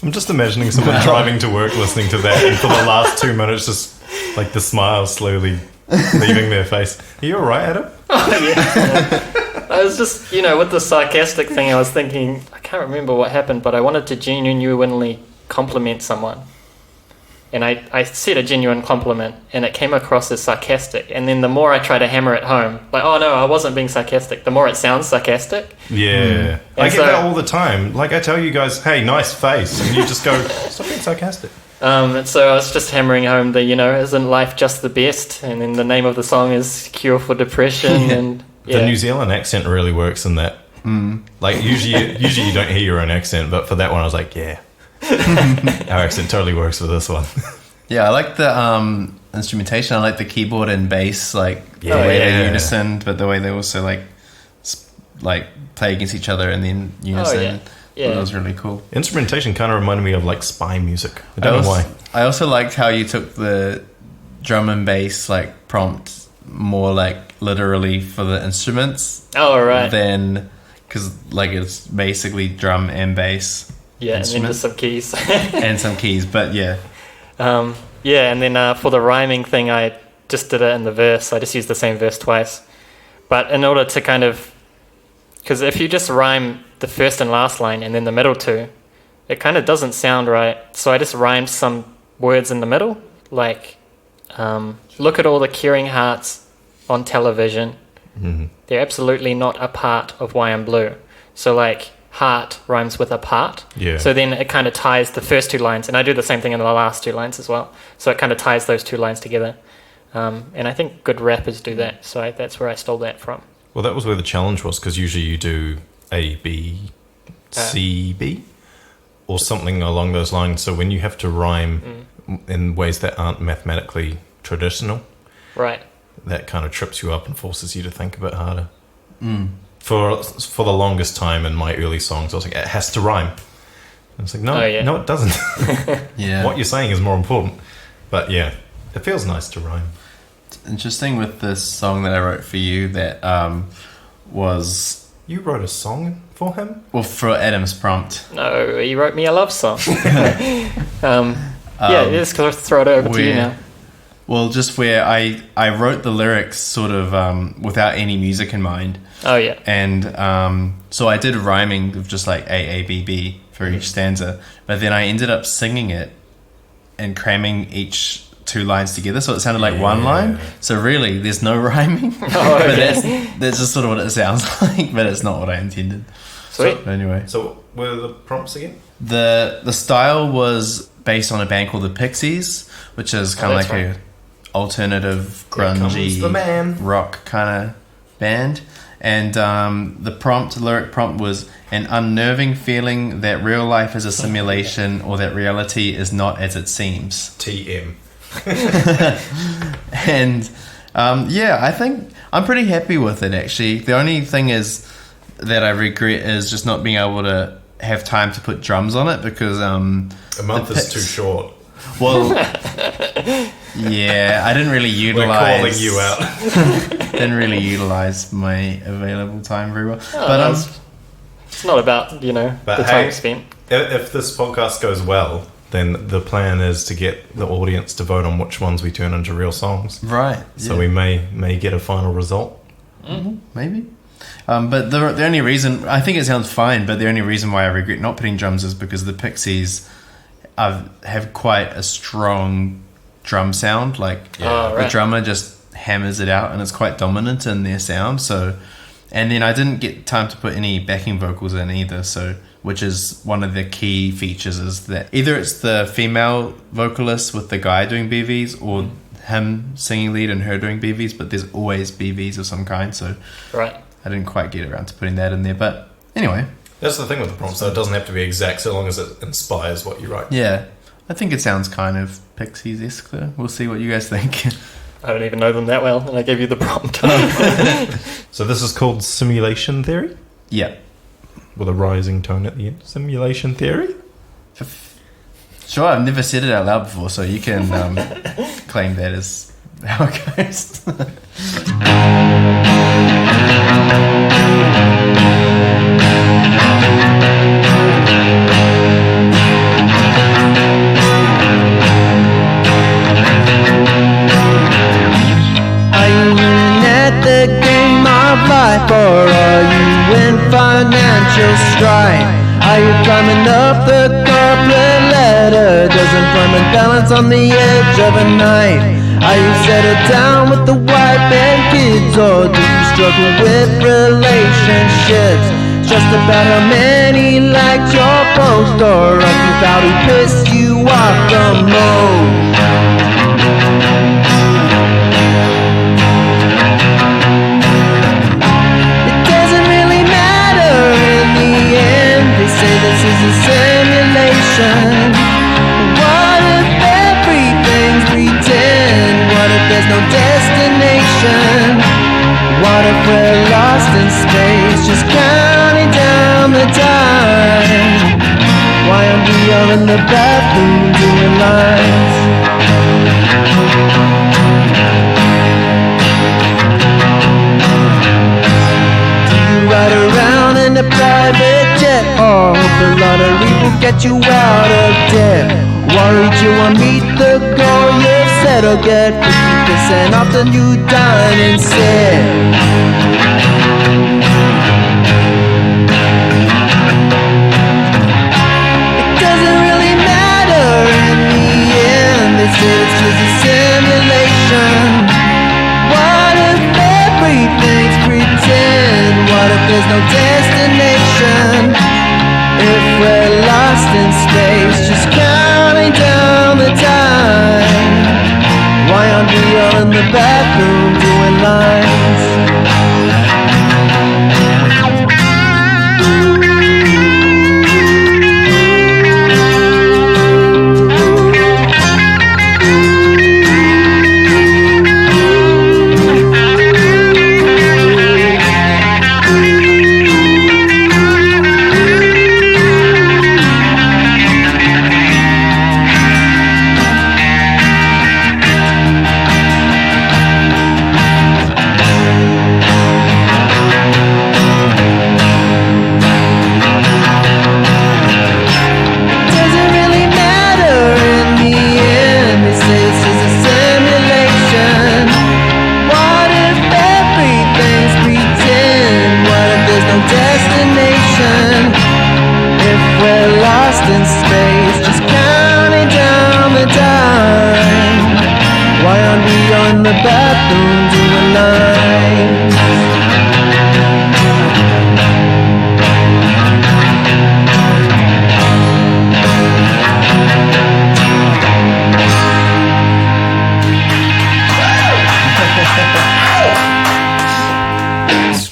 I'm just imagining someone driving to work listening to that, and for the last 2 minutes, just like the smile slowly leaving their face. Are you alright, Adam? Oh, yeah. I was just, with the sarcastic thing, I was thinking, I can't remember what happened, but I wanted to genuinely compliment someone. And I said a genuine compliment, and it came across as sarcastic. And then the more I try to hammer it home, like, oh no, I wasn't being sarcastic, the more it sounds sarcastic. Yeah. I get that all the time. Like, I tell you guys, hey, nice face, and you just go, stop being sarcastic. And so I was just hammering home the, isn't life just the best? And then the name of the song is Cure for Depression. And The New Zealand accent really works in that. Like, usually you don't hear your own accent, but for that one, I was like, yeah. Our accent totally works for this one. Yeah, I like the instrumentation. I like the keyboard and bass, like the way they unison, but the way they also like play against each other and then unison. Yeah, that was really cool. Instrumentation kind of reminded me of like spy music. I don't know why. I also liked how you took the drum and bass like prompt more like literally for the instruments. Oh, right. Then because like it's basically drum and bass. Yeah, and then just some keys. And some keys, but yeah. And then for the rhyming thing, I just did it in the verse. I just used the same verse twice. But in order to kind of... Because if you just rhyme the first and last line and then the middle two, it kind of doesn't sound right. So I just rhymed some words in the middle, like, look at all the caring hearts on television. Mm-hmm. They're absolutely not a part of why I'm blue. So, like... heart rhymes with apart. Yeah. So then it kind of ties the first two lines, and I do the same thing in the last two lines as well. So it kind of ties those two lines together. And I think good rappers do that. So that's where I stole that from. Well, that was where the challenge was, because usually you do A, B, C, B, or something along those lines. So when you have to rhyme in ways that aren't mathematically traditional, right, that kind of trips you up and forces you to think a bit harder. For the longest time in my early songs, I was like, it has to rhyme. And it's like, no, no, it doesn't. Yeah. What you're saying is more important. But yeah, it feels nice to rhyme. It's interesting with this song that I wrote for you that was... You wrote a song for him? Well, for Adam's prompt. No, he wrote me a love song. Just throw it over to you now. Well, just where I wrote the lyrics sort of without any music in mind. Oh, yeah. And so I did rhyming of just like A, B, B for each stanza. But then I ended up singing it and cramming each two lines together. So it sounded like one line. So really, there's no rhyming. Oh, okay. But that's just sort of what it sounds like. But it's not what I intended. Sweet. So, anyway. So what were the prompts again? The style was based on a band called the Pixies, which is kind of like alternative, comes the man. grungy rock kind of band. And the lyric prompt was an unnerving feeling that real life is a simulation or that reality is not as it seems. TM. And I think I'm pretty happy with it, actually. The only thing is that I regret is just not being able to have time to put drums on it, because a month is too short. Well, yeah, I didn't really utilize. We're calling you out. Didn't really utilize my available time very well. It's not about the time spent. If this podcast goes well, then the plan is to get the audience to vote on which ones we turn into real songs. Right. So we may get a final result. Mm-hmm. Maybe. But the only reason, I think it sounds fine, but the only reason why I regret not putting drums is because the Pixies have quite a strong drum sound. Like the drummer just hammers it out, and it's quite dominant in their sound. So, and then I didn't get time to put any backing vocals in either. So, which is one of the key features, is that either it's the female vocalist with the guy doing BVs, or him singing lead and her doing BVs. But there's always BVs of some kind. So, right. I didn't quite get around to putting that in there. But anyway, that's the thing with the prompts, though. It doesn't have to be exact so long as it inspires what you write. Yeah, I think it sounds kind of Pixies-esque, though. We'll see what you guys think. I don't even know them that well, and I gave you the prompt. So this is called simulation theory? Yeah. With a rising tone at the end. Simulation theory? Sure, I've never said it out loud before, so you can claim that as how it goes. The game of life, or are you in financial strife? Are you climbing up the corporate ladder? Does employment balance on the edge of a knife? Are you settled down with the wife and kids, or do you struggle with relationships? Just about how many liked your post, or are you about who pissed you off the most? They say this is a simulation. What if everything's pretend? What if there's no destination? What if we're lost in space, just counting down the time? Why aren't we all in the bathroom doing lines? Do you ride around in a private jet, or hope the lottery will get you out of debt? Worried you won't meet the goal you've set, or get 50% off the new dining set? It doesn't really matter in the end. They say it's just a simulation. What if everything's pretend? What if there's no destination? If we're lost in space, just counting down the time, why aren't we all in the bathroom doing lines?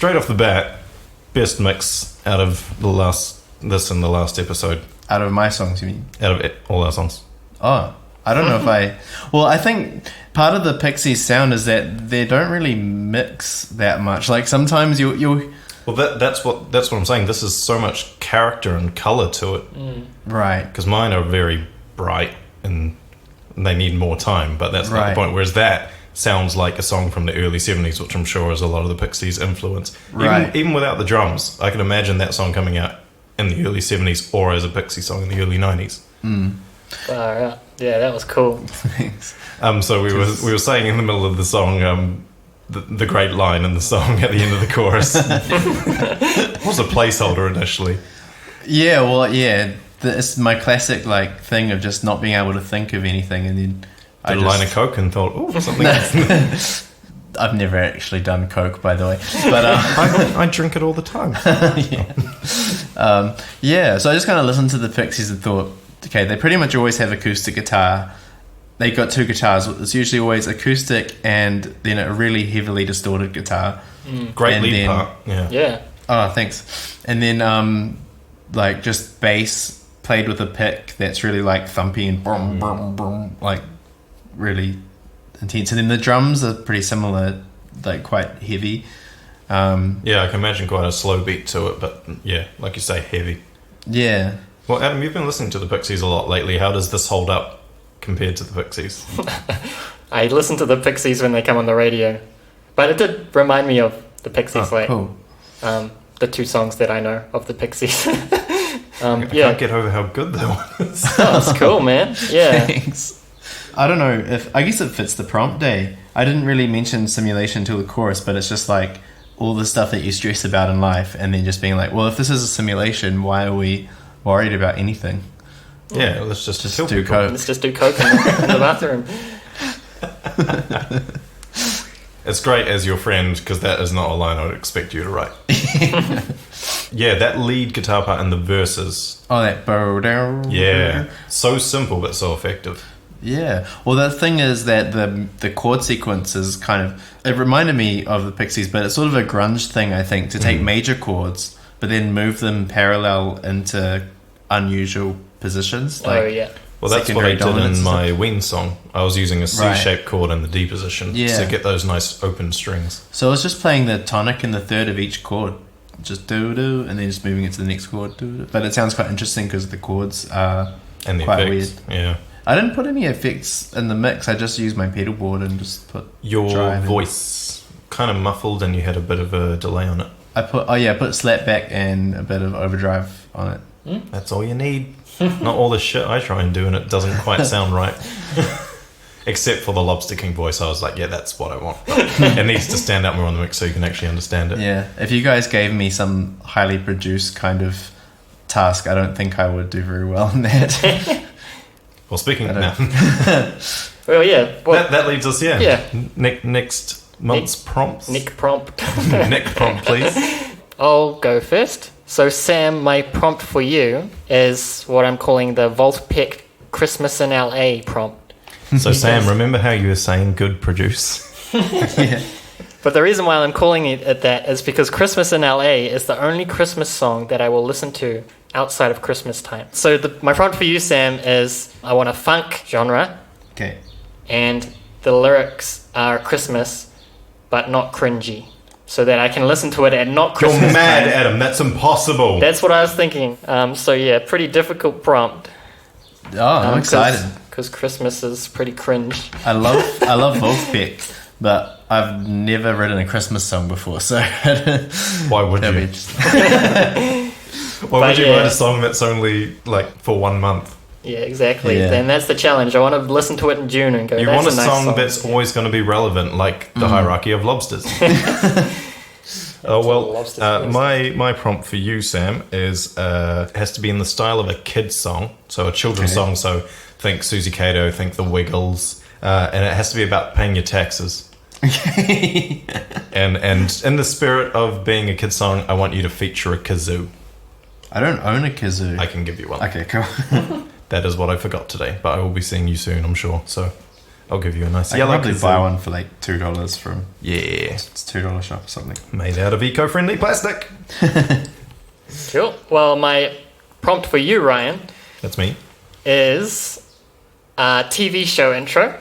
straight off the bat, best mix out of this and the last episode. Out of my songs, you mean? Out of all our songs. Oh, I don't know if I... Well, I think part of the Pixies sound is that they don't really mix that much. Like, sometimes you'll... Well, that's what I'm saying. This is so much character and colour to it. Right. Because mine are very bright and they need more time, but that's not the Right. point. Whereas that sounds like a song from the early 70s, which I'm sure is a lot of the Pixies' influence. Right. Even without the drums, I can imagine that song coming out in the early 70s or as a Pixie song in the early 90s. Far out. Yeah, that was cool. Thanks. So we were saying in the middle of the song, the great line in the song at the end of the chorus was a placeholder initially. Yeah, well, yeah. It's my classic like thing of just not being able to think of anything, and then Did a line of coke and thought, oh, something else. I've never actually done coke, by the way, but I drink it all the time. yeah. So I just kind of listened to the Pixies and thought, okay, they pretty much always have acoustic guitar. They got two guitars. It's usually always acoustic and then a really heavily distorted guitar. Great And lead then- part. Yeah. Yeah. Oh, thanks. And then like just bass played with a pick that's really like thumpy and boom, boom, boom, like really intense. And then the drums are pretty similar, like quite heavy. Yeah, I can imagine quite a slow beat to it, but yeah, like you say, heavy. Yeah. Well, Adam, you've been listening to the Pixies a lot lately. How does this hold up compared to the Pixies? I listen to the Pixies when they come on the radio, but it did remind me of the Pixies, like Cool. the two songs that I know of the Pixies. I Yeah, can't get over how good that was. that's cool, man. Yeah, Thanks. I don't know if I guess it fits the prompt day. I didn't really mention simulation till the chorus, but it's just like all the stuff that you stress about in life, and then just being like, well, if this is a simulation, why are we worried about anything? Yeah, let's just kill do people. coke. let's just do coke in the bathroom. It's great as your friend because that is not a line I would expect you to write. Yeah, that lead guitar part in the verses. Oh, that bow down. Yeah, so simple but so effective. Yeah. Well, the thing is that the chord sequence is kind of... It reminded me of the Pixies, but it's sort of a grunge thing, I think, to take major chords, but then move them parallel into unusual positions. Oh yeah. Well, that's what I secondary did in dominance. my Ween song. I was using a Right. C-shaped chord in the D position Yeah. to get those nice open strings. So I was just playing the tonic and the third of each chord. Just do-do, and then just moving it to the next chord. Do-do. But it sounds quite interesting because the chords are And the quite effects. weird. Yeah. I didn't put any effects in the mix. I just used my pedal board and just put Your drive and- voice kind of muffled and you had a bit of a delay on it. I put slapback and a bit of overdrive on it. That's all you need. Not all the shit I try and do and it doesn't quite sound right. Except for the Lobster King voice, I was like, yeah, that's what I want. It needs to stand out more on the mix so you can actually understand it. Yeah, if you guys gave me some highly produced kind of task, I don't think I would do very well in that. Well, speaking I of don't- that, Well, yeah. Well, that leads us, yeah. Yeah. Next month's prompts. Nick prompt. Nick prompt, please. I'll go first. So, Sam, my prompt for you is what I'm calling the Voltpick Christmas in LA prompt. So, Sam, remember how you were saying good produce? Yeah. But the reason why I'm calling it that is because Christmas in LA is the only Christmas song that I will listen to outside of Christmas time. So my prompt for you, Sam, is I want a funk genre, Okay. and the lyrics are Christmas, but not cringy, so that I can listen to it at not You're Christmas mad, time. Adam. That's impossible. That's what I was thinking. So yeah, pretty difficult prompt. Oh, I'm excited. Because Christmas is pretty cringe. I love Wolfbeck, but I've never written a Christmas song before, so Why would that'd be you? interesting. Why would you yeah. write a song that's only like for 1 month? Yeah, exactly. Yeah. And that's the challenge. I want to listen to it in June and go, You that's want a nice song that's always going to be relevant, like the hierarchy of lobsters. Oh well, Lobsters my prompt for you, Sam, is has to be in the style of a kid's song, so a children's song. So think Susie Cato, think The Wiggles, and it has to be about paying your taxes. Okay. And in the spirit of being a kid's song, I want you to feature a kazoo. I don't own a kazoo. I can give you one. Okay, cool. That is what I forgot today, but I will be seeing you soon, I'm sure. So I'll give you a nice I yellow. can probably buy one for like $2 from it's $2 shop or something. Made out of eco-friendly plastic. Cool. Well, my prompt for you, Ryan, That's me. is a TV show intro,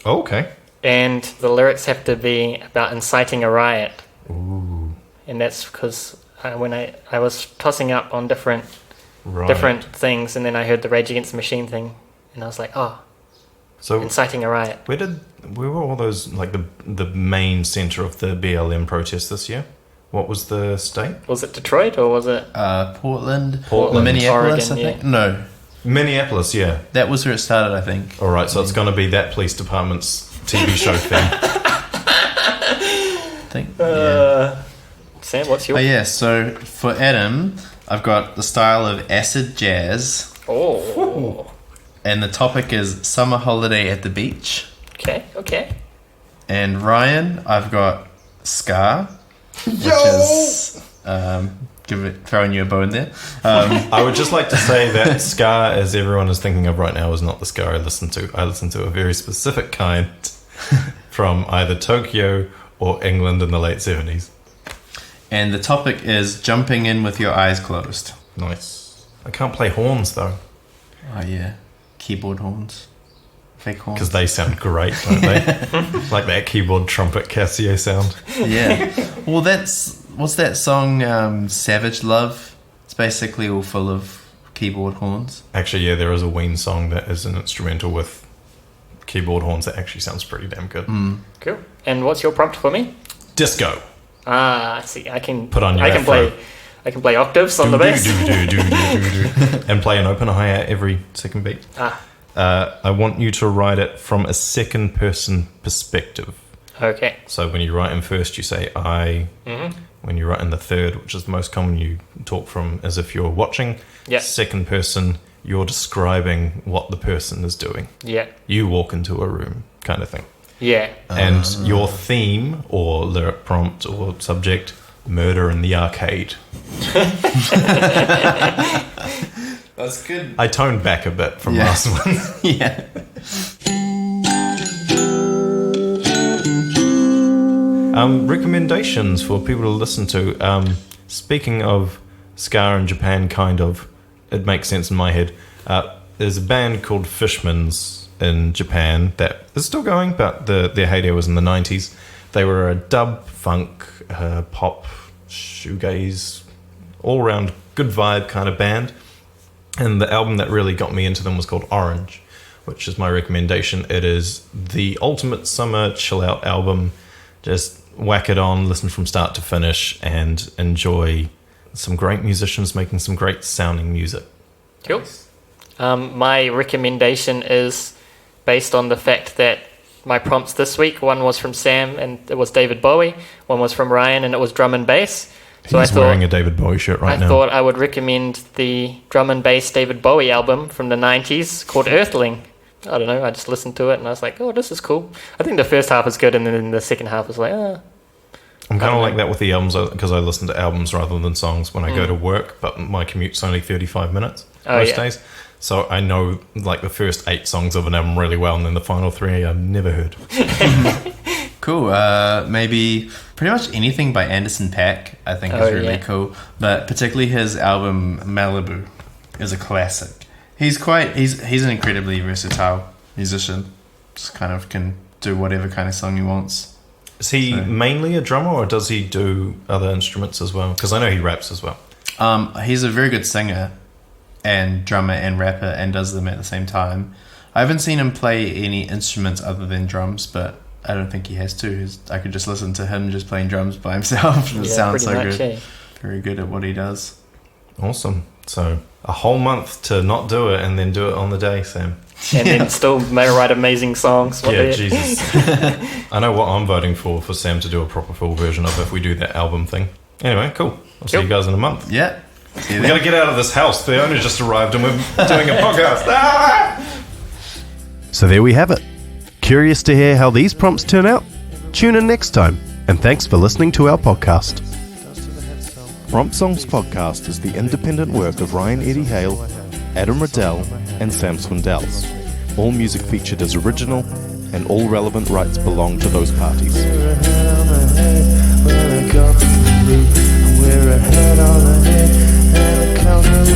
Oh, okay. and the lyrics have to be about inciting a riot. Ooh. And that's because when I was tossing up on different Right. things, and then I heard the Rage Against the Machine thing, and I was like, oh, So inciting a riot. where were all those, like the main center of the BLM protest this year? What was the state? Was it Detroit or was it? Portland, Oregon, Minneapolis, I think. No, Minneapolis, yeah. that was where it started, I think. All right, so it's going to be that police department's TV show thing. I think. Sam, what's your? Oh yeah, so for Adam, I've got the style of acid jazz, Oh. and the topic is summer holiday at the beach. Okay. And Ryan, I've got ska, which is throwing you a bone there. I would just like to say that ska, as everyone is thinking of right now, is not the ska I listen to. I listen to a very specific kind from either Tokyo or England in the late 70s. And the topic is jumping in with your eyes closed. Nice. I can't play horns, though, Oh yeah, keyboard horns, fake horns. because they sound great, don't they? Like that keyboard trumpet Casio sound. Yeah. Well, what's that song? Savage Love. It's basically all full of keyboard horns. Actually, yeah, there is a Ween song that is an instrumental with keyboard horns that actually sounds pretty damn good. Cool. And what's your prompt for me? Disco. I see. I can Put on your I can afro. play octaves on the bass. And play an open hi-hat every second beat. I want you to write it from a second person perspective. Okay. So when you write in first, you say I. When you write in the third, which is the most common, you talk from as if you're watching. Yeah. Second person, you're describing what the person is doing. Yeah. You walk into a room, kind of thing. Yeah. And your theme or lyric prompt or subject, murder in the arcade. That's good. I toned back a bit from last one. Yeah. Recommendations for people to listen to. Speaking of ska in Japan, kind of, it makes sense in my head. There's a band called Fishmans in Japan that is still going, but their heyday was in the 90s. They were a dub, funk, pop, shoegaze, all-round good vibe kind of band. And the album that really got me into them was called Orange, which is my recommendation. It is the ultimate summer chill-out album. Just whack it on, listen from start to finish, and enjoy some great musicians making some great sounding music. Cool. My recommendation is based on the fact that my prompts this week, one was from Sam and it was David Bowie, one was from Ryan and it was drum and bass. So He's wearing a David Bowie shirt right now. I thought I would recommend the drum and bass David Bowie album from the 90s called Earthling. I don't know, I just listened to it and I was like, oh, this is cool. I think the first half is good and then the second half was like, I'm kind of like that with the albums because I listen to albums rather than songs when I go to work, but my commute's only 35 minutes most days. So I know like the first 8 songs of an album really well, and then the final 3 I've never heard. Cool. Maybe pretty much anything by Anderson .Paak I think is really cool. But particularly his album Malibu is a classic. He's an incredibly versatile musician. Just kind of can do whatever kind of song he wants. Is he mainly a drummer, or does he do other instruments as well? Because I know he raps as well. He's a very good singer and drummer and rapper and does them at the same time. I haven't seen him play any instruments other than drums, but I don't think he has to. I could just listen to him just playing drums by himself. It sounds so good. Yeah. Very good at what he does. Awesome. So a whole month to not do it and then do it on the day, Sam. And then still may write amazing songs. Jesus. I know what I'm voting for Sam to do a proper full version of if we do that album thing. Anyway, cool. I'll see you guys in a month. Yeah. We gotta get out of this house. The owner just arrived and we're doing a podcast. Ah! So there we have it. Curious to hear how these prompts turn out? Tune in next time, and thanks for listening to our podcast. Prompt Songs Podcast is the independent work of Ryan Eddie Hale, Adam Riddell, and Sam Swindells. All music featured is original, and all relevant rights belong to those parties. We're ahead on the head when I got the blue. We're ahead on the head and I count the